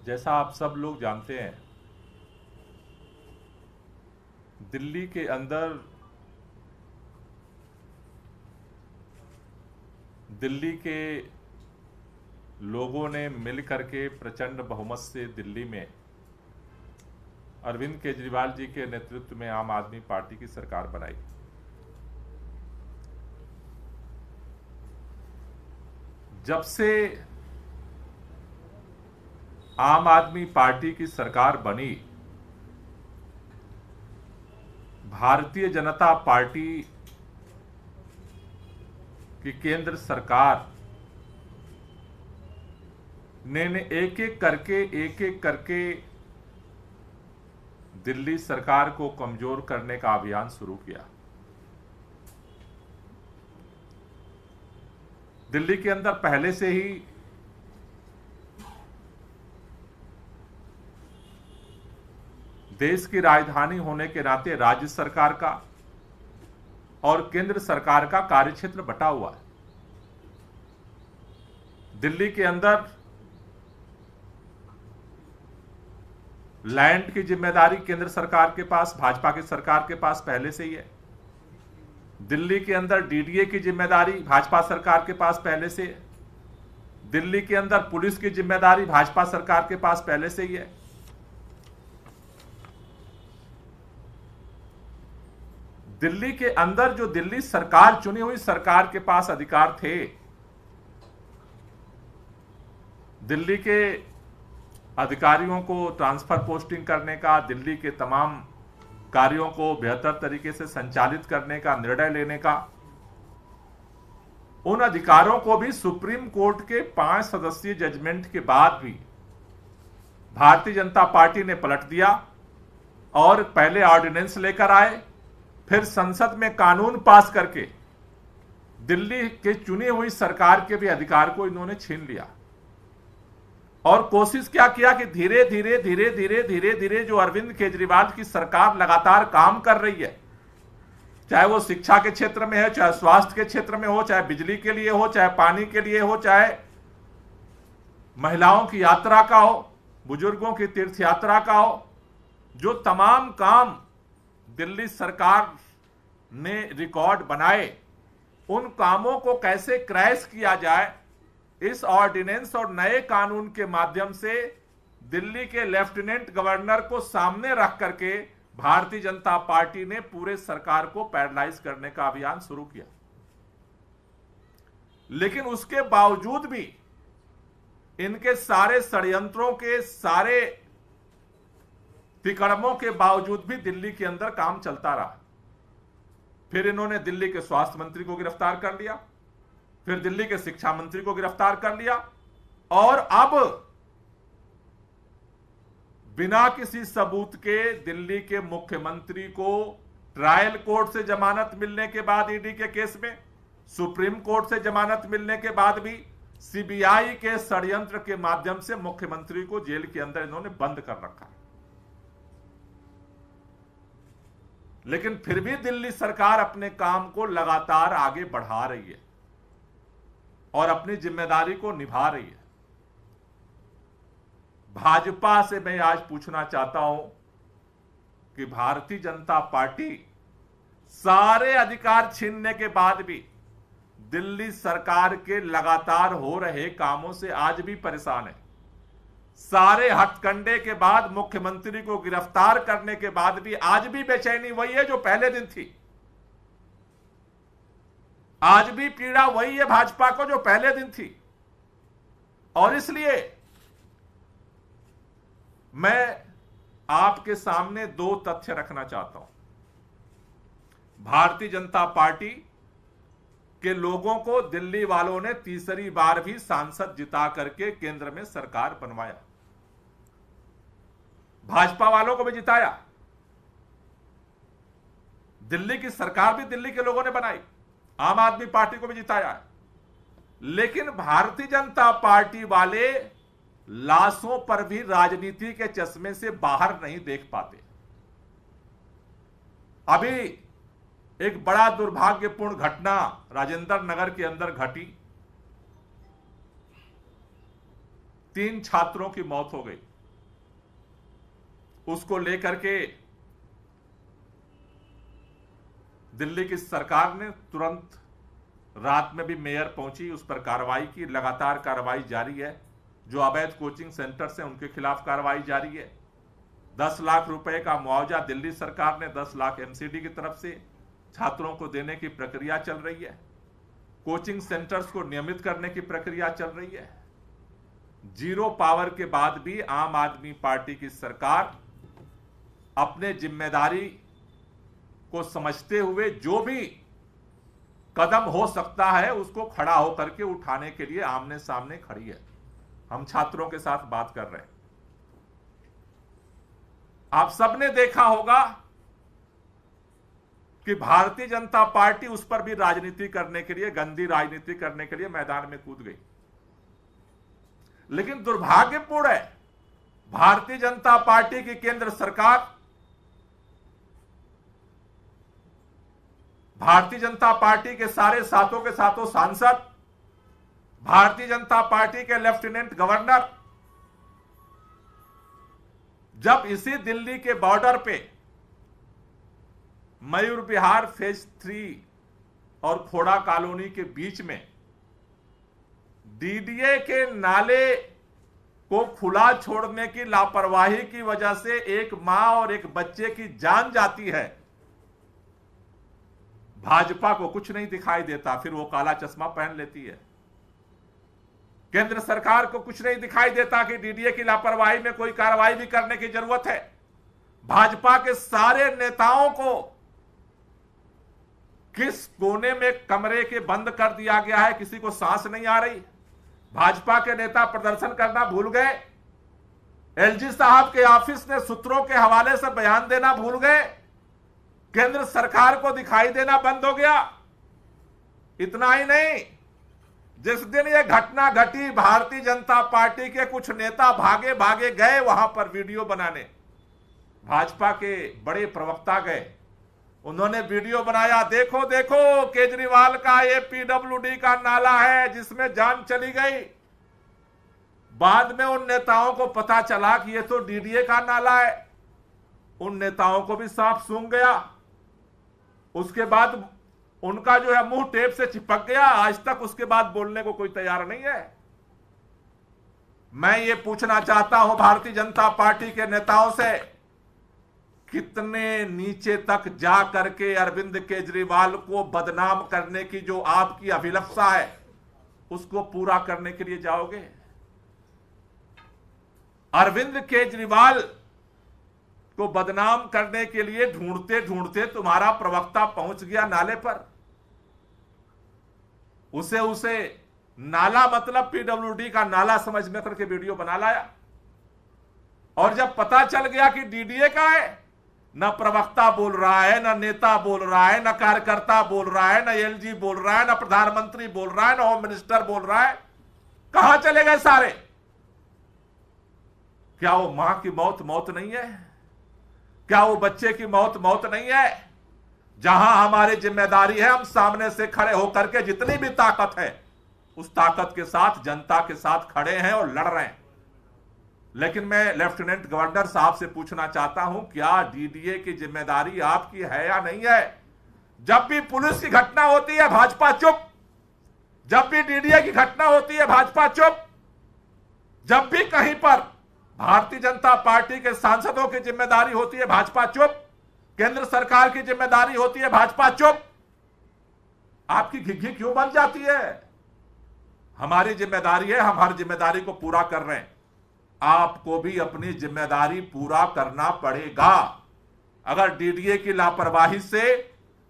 जैसा आप सब लोग जानते हैं, दिल्ली के अंदर दिल्ली के लोगों ने मिल करके प्रचंड बहुमत से दिल्ली में अरविंद केजरीवाल जी के नेतृत्व में आम आदमी पार्टी की सरकार बनाई। जब से आम आदमी पार्टी की सरकार बनी, भारतीय जनता पार्टी की केंद्र सरकार ने एक एक करके दिल्ली सरकार को कमजोर करने का अभियान शुरू किया। दिल्ली के अंदर पहले से ही देश की राजधानी होने के नाते राज्य सरकार का और केंद्र सरकार का कार्यक्षेत्र बटा हुआ है। दिल्ली के अंदर लैंड की जिम्मेदारी केंद्र सरकार के पास, भाजपा की सरकार के पास पहले से ही है। दिल्ली के अंदर डीडीए की जिम्मेदारी भाजपा सरकार के पास पहले से है। दिल्ली के अंदर पुलिस की जिम्मेदारी भाजपा सरकार के पास पहले से ही है। दिल्ली के अंदर जो दिल्ली सरकार, चुनी हुई सरकार के पास अधिकार थे, दिल्ली के अधिकारियों को ट्रांसफर पोस्टिंग करने का, दिल्ली के तमाम कार्यों को बेहतर तरीके से संचालित करने का, निर्णय लेने का, उन अधिकारों को भी सुप्रीम कोर्ट के 5 सदस्यीय जजमेंट के बाद भी भारतीय जनता पार्टी ने पलट दिया और पहले ऑर्डिनेंस लेकर आए, फिर संसद में कानून पास करके दिल्ली के चुनी हुई सरकार के भी अधिकार को इन्होंने छीन लिया। और कोशिश क्या किया कि धीरे धीरे जो अरविंद केजरीवाल की सरकार लगातार काम कर रही है, चाहे वो शिक्षा के क्षेत्र में है, चाहे स्वास्थ्य के क्षेत्र में हो, चाहे बिजली के लिए हो, चाहे पानी के लिए हो, चाहे महिलाओं की यात्रा का हो, बुजुर्गों की तीर्थ यात्रा का हो, जो तमाम काम दिल्ली सरकार ने रिकॉर्ड बनाए, उन कामों को कैसे क्रैश किया जाए, इस ऑर्डिनेंस और नए कानून के माध्यम से दिल्ली के लेफ्टिनेंट गवर्नर को सामने रख करके भारतीय जनता पार्टी ने पूरे सरकार को पैरालाइज करने का अभियान शुरू किया। लेकिन उसके बावजूद भी, इनके सारे षड्यंत्रों के, सारे तिकड़मों के बावजूद भी दिल्ली के अंदर काम चलता रहा। फिर इन्होंने दिल्ली के स्वास्थ्य मंत्री को गिरफ्तार कर लिया, फिर दिल्ली के शिक्षा मंत्री को गिरफ्तार कर लिया, और अब बिना किसी सबूत के दिल्ली के मुख्यमंत्री को ट्रायल कोर्ट से जमानत मिलने के बाद, ईडी के केस में सुप्रीम कोर्ट से जमानत मिलने के बाद भी सीबीआई के षड्यंत्र के माध्यम से मुख्यमंत्री को जेल के अंदर इन्होंने बंद कर रखा है। लेकिन फिर भी दिल्ली सरकार अपने काम को लगातार आगे बढ़ा रही है और अपनी जिम्मेदारी को निभा रही है। भाजपा से मैं आज पूछना चाहता हूं कि भारतीय जनता पार्टी सारे अधिकार छीनने के बाद भी दिल्ली सरकार के लगातार हो रहे कामों से आज भी परेशान है। सारे हथकंडे के बाद, मुख्यमंत्री को गिरफ्तार करने के बाद भी आज भी बेचैनी वही है जो पहले दिन थी। आज भी पीड़ा वही है भाजपा को जो पहले दिन थी। और इसलिए मैं आपके सामने 2 तथ्य रखना चाहता हूं। भारतीय जनता पार्टी के लोगों को दिल्ली वालों ने तीसरी बार भी सांसद जिता करके केंद्र में सरकार बनवाया। भाजपा वालों को भी जिताया। दिल्ली की सरकार भी दिल्ली के लोगों ने बनाई, आम आदमी पार्टी को भी जिताया है। लेकिन भारतीय जनता पार्टी वाले लाशों पर भी राजनीति के चश्मे से बाहर नहीं देख पाते। अभी एक बड़ा दुर्भाग्यपूर्ण घटना राजेंद्र नगर के अंदर घटी। 3 छात्रों की मौत हो गई। उसको लेकर के दिल्ली की सरकार ने तुरंत रात में भी मेयर पहुंची, उस पर कार्रवाई की। लगातार कार्रवाई जारी है। जो अवैध कोचिंग सेंटर्स हैं उनके खिलाफ कार्रवाई जारी है। 10 लाख रुपए का मुआवजा दिल्ली सरकार ने 10 लाख एमसीडी की तरफ से छात्रों को देने की प्रक्रिया चल रही है। कोचिंग सेंटर्स को नियमित करने की प्रक्रिया चल रही है। जीरो पावर के बाद भी आम आदमी पार्टी की सरकार अपने जिम्मेदारी को समझते हुए जो भी कदम हो सकता है उसको खड़ा होकर के उठाने के लिए आमने सामने खड़ी है। हम छात्रों के साथ बात कर रहे हैं। आप सबने देखा होगा कि भारतीय जनता पार्टी उस पर भी राजनीति करने के लिए, गंदी राजनीति करने के लिए मैदान में कूद गई। लेकिन दुर्भाग्यपूर्ण है, भारतीय जनता पार्टी की केंद्र सरकार, भारतीय जनता पार्टी के सारे सातों के सातों सांसद, भारतीय जनता पार्टी के लेफ्टिनेंट गवर्नर जब इसी दिल्ली के बॉर्डर पे मयूर विहार फेज 3 और खोड़ा कॉलोनी के बीच में डीडीए के नाले को खुला छोड़ने की लापरवाही की वजह से एक मां और एक बच्चे की जान जाती है, भाजपा को कुछ नहीं दिखाई देता। फिर वो काला चश्मा पहन लेती है। केंद्र सरकार को कुछ नहीं दिखाई देता कि डीडीए की लापरवाही में कोई कार्रवाई भी करने की जरूरत है। भाजपा के सारे नेताओं को किस कोने में कमरे के बंद कर दिया गया है, किसी को सांस नहीं आ रही। भाजपा के नेता प्रदर्शन करना भूल गए। एलजी साहब के ऑफिस ने सूत्रों के हवाले से बयान देना भूल गए। केंद्र सरकार को दिखाई देना बंद हो गया। इतना ही नहीं, जिस दिन यह घटना घटी, भारतीय जनता पार्टी के कुछ नेता भागे भागे गए वहां पर वीडियो बनाने। भाजपा के बड़े प्रवक्ता गए, उन्होंने वीडियो बनाया, देखो देखो केजरीवाल का ये पीडब्ल्यूडी का नाला है जिसमें जान चली गई। बाद में उन नेताओं को पता चला कि ये तो डीडीए का नाला है। उन नेताओं को भी सांप सूंघ गया। उसके बाद उनका जो है मुंह टेप से चिपक गया। आज तक उसके बाद बोलने को कोई तैयार नहीं है। मैं ये पूछना चाहता हूं भारतीय जनता पार्टी के नेताओं से, कितने नीचे तक जा करके अरविंद केजरीवाल को बदनाम करने की जो आपकी अभिलाषा है उसको पूरा करने के लिए जाओगे? अरविंद केजरीवाल को बदनाम करने के लिए ढूंढते ढूंढते तुम्हारा प्रवक्ता पहुंच गया नाले पर। उसे नाला मतलब पीडब्ल्यूडी का नाला समझ में करके वीडियो बना लाया। और जब पता चल गया कि डीडीए का है, न प्रवक्ता बोल रहा है, न नेता बोल रहा है, न कार्यकर्ता बोल रहा है, न एलजी बोल रहा है, न प्रधानमंत्री बोल रहा है, न होम मिनिस्टर बोल रहा है, कहां चले गए सारे? क्या वो मां की मौत मौत नहीं है? क्या वो बच्चे की मौत मौत नहीं है? जहां हमारी जिम्मेदारी है, हम सामने से खड़े होकर के जितनी भी ताकत है उस ताकत के साथ जनता के साथ खड़े हैं और लड़ रहे हैं। लेकिन मैं लेफ्टिनेंट गवर्नर साहब से पूछना चाहता हूं, क्या डीडीए की जिम्मेदारी आपकी है या नहीं है? जब भी पुलिस की घटना होती है भाजपा चुप, जब भी डीडीए की घटना होती है भाजपा चुप, जब भी कहीं पर भारतीय जनता पार्टी के सांसदों की जिम्मेदारी होती है भाजपा चुप, केंद्र सरकार की जिम्मेदारी होती है भाजपा चुप। आपकी घिघी क्यों बन जाती है? हमारी जिम्मेदारी है, हम हर जिम्मेदारी को पूरा कर रहे हैं। आपको भी अपनी जिम्मेदारी पूरा करना पड़ेगा। अगर डीडीए की लापरवाही से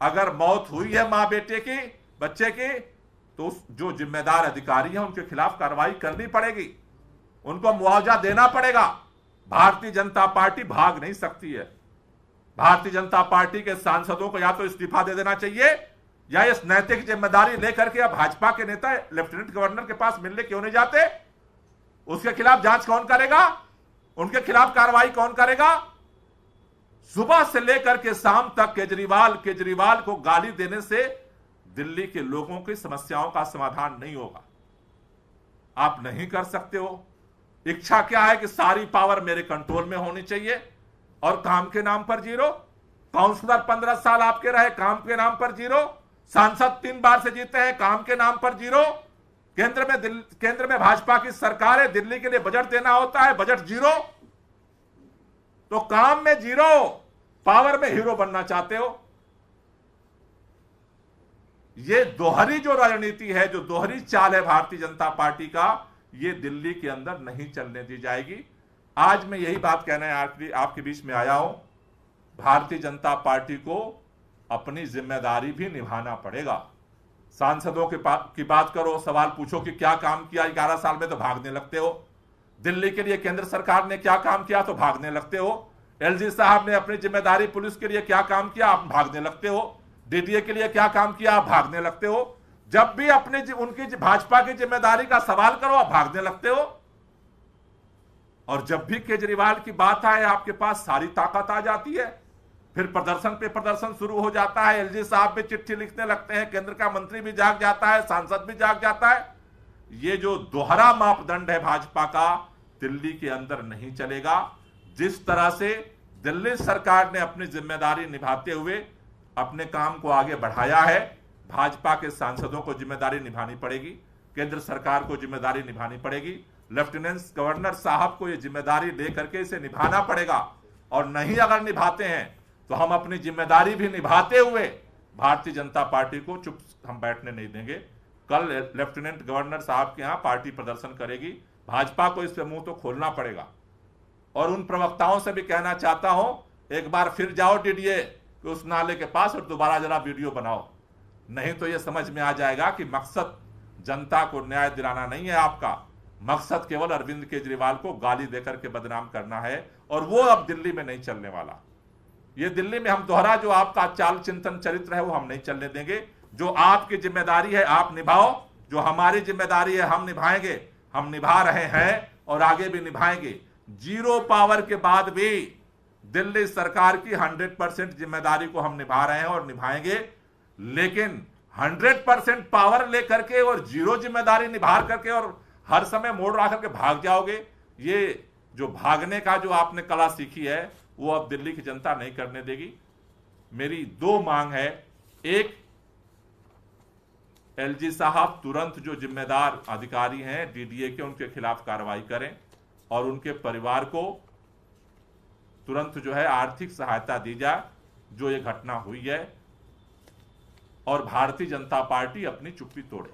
अगर मौत हुई है मां बेटे की, बच्चे की, तो जो जिम्मेदार अधिकारी हैं उनके खिलाफ कार्रवाई करनी पड़ेगी, उनको मुआवजा देना पड़ेगा। भारतीय जनता पार्टी भाग नहीं सकती है। भारतीय जनता पार्टी के सांसदों को या तो इस्तीफा दे देना चाहिए या इस नैतिक जिम्मेदारी लेकर के भाजपा के नेता लेफ्टिनेंट गवर्नर के पास मिलने क्यों नहीं जाते? उसके खिलाफ जांच कौन करेगा? उनके खिलाफ कार्रवाई कौन करेगा? सुबह से लेकर के शाम तक केजरीवाल को गाली देने से दिल्ली के लोगों की समस्याओं का समाधान नहीं होगा। आप नहीं कर सकते हो। इच्छा क्या है कि सारी पावर मेरे कंट्रोल में होनी चाहिए, और काम के नाम पर जीरो। काउंसलर 15 साल आपके रहे, काम के नाम पर जीरो। सांसद 3 बार से जीते हैं, काम के नाम पर जीरो। केंद्र में भाजपा की सरकार है, दिल्ली के लिए बजट देना होता है, बजट जीरो। तो काम में जीरो, पावर में हीरो बनना चाहते हो। ये दोहरी जो राजनीति है, जो दोहरी चाल है भारतीय जनता पार्टी का, ये दिल्ली के अंदर नहीं चलने दी जाएगी। आज मैं यही बात कहने आपके बीच में आया हूं। भारतीय जनता पार्टी को अपनी जिम्मेदारी भी निभाना पड़ेगा। सांसदों की बात करो, सवाल पूछो कि क्या काम किया 11 साल में, तो भागने लगते हो। दिल्ली के लिए केंद्र सरकार ने क्या काम किया, तो भागने लगते हो। एलजी साहब ने अपनी जिम्मेदारी पुलिस के लिए क्या काम किया, आप भागने लगते हो। डीडीए के लिए क्या काम किया, आप भागने लगते हो। जब भी उनकी भाजपा की जिम्मेदारी का सवाल करो, आप भागने लगते हो। और जब भी केजरीवाल की बात आए, आपके पास सारी ताकत आ जाती है। फिर प्रदर्शन पे प्रदर्शन शुरू हो जाता है। एलजी साहब भी चिट्ठी लिखने लगते हैं, केंद्र का मंत्री भी जाग जाता है, सांसद भी जाग जाता है। ये जो दोहरा मापदंड है भाजपा का, दिल्ली के अंदर नहीं चलेगा। जिस तरह से दिल्ली सरकार ने अपनी जिम्मेदारी निभाते हुए अपने काम को आगे बढ़ाया है, भाजपा के सांसदों को जिम्मेदारी निभानी पड़ेगी, केंद्र सरकार को जिम्मेदारी निभानी पड़ेगी। लेफ्टिनेंट गवर्नर साहब को यह जिम्मेदारी लेकर के इसे निभाना पड़ेगा। और नहीं अगर निभाते हैं तो हम अपनी जिम्मेदारी भी निभाते हुए भारतीय जनता पार्टी को चुप हम बैठने नहीं देंगे। कल लेफ्टिनेंट गवर्नर साहब के यहां पार्टी प्रदर्शन करेगी। भाजपा को इस पे मुंह तो खोलना पड़ेगा। और उन प्रवक्ताओं से भी कहना चाहता हूं, एक बार फिर जाओ डीडीए कि उस नाले के पास और दोबारा जरा वीडियो बनाओ। नहीं तो यह समझ में आ जाएगा कि मकसद जनता को न्याय दिलाना नहीं है आपका, मकसद केवल अरविंद केजरीवाल को गाली देकर के बदनाम करना है। और वो अब दिल्ली में नहीं चलने वाला। ये दिल्ली में हम दोहरा जो आपका चाल चिंतन चरित्र है वो हम नहीं चलने देंगे। जो आपकी जिम्मेदारी है आप निभाओ, जो हमारी जिम्मेदारी है हम निभाएंगे, हम निभा रहे हैं और आगे भी निभाएंगे। जीरो पावर के बाद भी दिल्ली सरकार की 100% जिम्मेदारी को हम निभा रहे हैं और निभाएंगे। लेकिन 100% पावर लेकर के और जीरो जिम्मेदारी निभा करके और हर समय मोड़ रहा करके भाग जाओगे, ये जो भागने का जो आपने कला सीखी है वो अब दिल्ली की जनता नहीं करने देगी। मेरी 2 मांग है। एक, एलजी साहब तुरंत जो जिम्मेदार अधिकारी हैं डीडीए के, उनके खिलाफ कार्रवाई करें और उनके परिवार को तुरंत जो है आर्थिक सहायता दी जाए जो ये घटना हुई है। और भारतीय जनता पार्टी अपनी चुप्पी तोड़े।